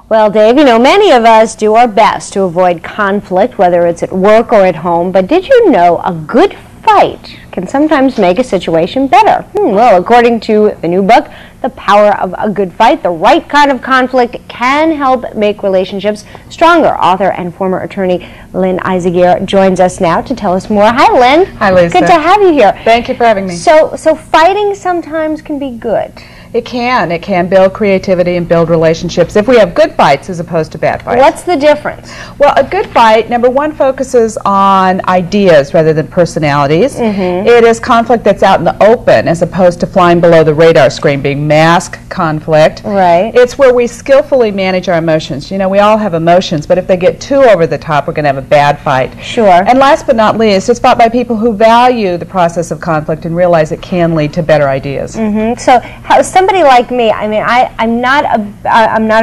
Well, Dave, many of us do our best to avoid conflict, whether it's at work or at home, but did you know a good fight can sometimes make a situation better? Well, according to the new book, The Power of a Good Fight, the right kind of conflict can help make relationships stronger. Author and former attorney Lynn Izagir joins us now to tell us more. Hi, Lynn. Hi, Lisa. Good to have you here. Thank you for having me. So fighting sometimes can be good. It can build creativity and build relationships if we have good fights as opposed to bad fights. What's the difference? Well, a good fight, number one, focuses on ideas rather than personalities. It is conflict that's out in the open as opposed to flying below the radar screen, being mask conflict. Right. It's where we skillfully manage our emotions. We all have emotions, but if they get too over the top, we're going to have a bad fight. Sure. And last but not least, it's fought by people who value the process of conflict and realize it can lead to better ideas. So somebody like me, I'm not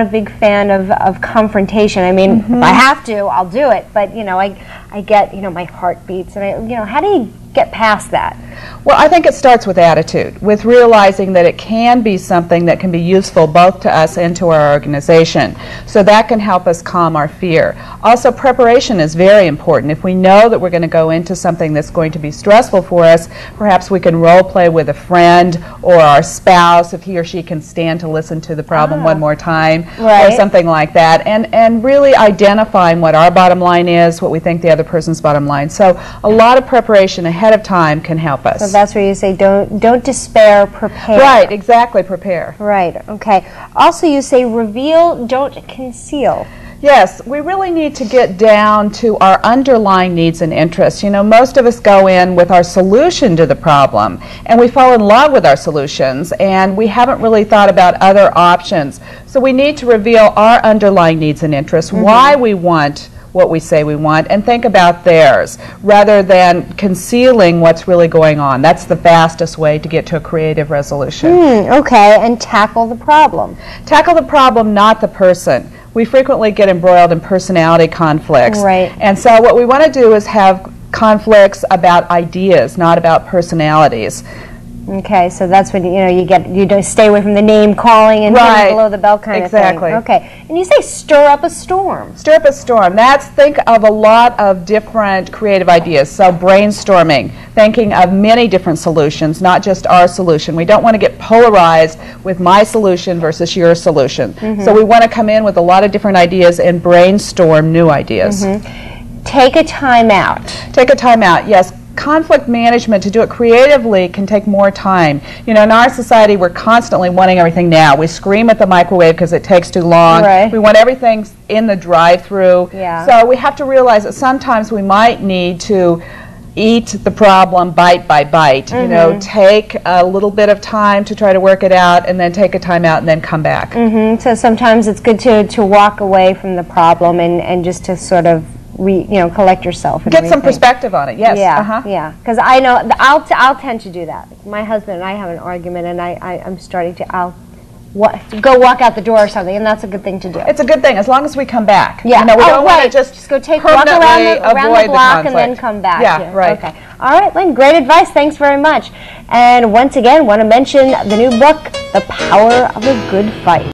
a big fan of confrontation. If I have to, I'll do it. But I get my heart beats, and how do you get past that? Well, I think it starts with attitude, with realizing that it can be something that can be useful both to us and to our organization. So that can help us calm our fear. Also, preparation is very important. If we know that we're going to go into something that's going to be stressful for us, perhaps we can role play with a friend or our spouse if he or she can stand to listen to the problem one more time, or something like that, and really identifying what our bottom line is, what we think the other person's bottom line. So a lot of preparation ahead of time can help us. So that's where you say don't despair, prepare. Right, exactly, prepare. Right, okay. Also you say reveal, don't conceal. Yes, we really need to get down to our underlying needs and interests. Most of us go in with our solution to the problem, and we fall in love with our solutions, and we haven't really thought about other options. So we need to reveal our underlying needs and interests, why we want what we say we want, and think about theirs rather than concealing what's really going on. That's the fastest way to get to a creative resolution. Okay, and tackle the problem. Tackle the problem, not the person. We frequently get embroiled in personality conflicts. Right. And so what we want to do is have conflicts about ideas, not about personalities. Okay, so that's when you don't stay away from the name calling and below the belt kind of thing. Okay, and you say stir up a storm. Stir up a storm. Think of a lot of different creative ideas. So brainstorming, thinking of many different solutions, not just our solution. We don't want to get polarized with my solution versus your solution. So we want to come in with a lot of different ideas and brainstorm new ideas. Take a time out. Take a time out, yes. Conflict management, to do it creatively, can take more time. In our society, we're constantly wanting everything now. We scream at the microwave because it takes too long. Right. We want everything in the drive-through. Yeah. So we have to realize that sometimes we might need to eat the problem bite by bite. Take a little bit of time to try to work it out, and then take a time out and then come back. So sometimes it's good to walk away from the problem and just to sort of collect yourself and get some perspective on it. Yes. Yeah. Because I know I'll tend to do that. My husband and I have an argument, and I'm starting to go walk out the door or something, and that's a good thing to do. It's a good thing as long as we come back. Yeah. We don't want to just go walk around the block and then come back. Yeah. Right. Okay. All right, Lynn. Great advice. Thanks very much. And once again, want to mention the new book, The Power of a Good Fight.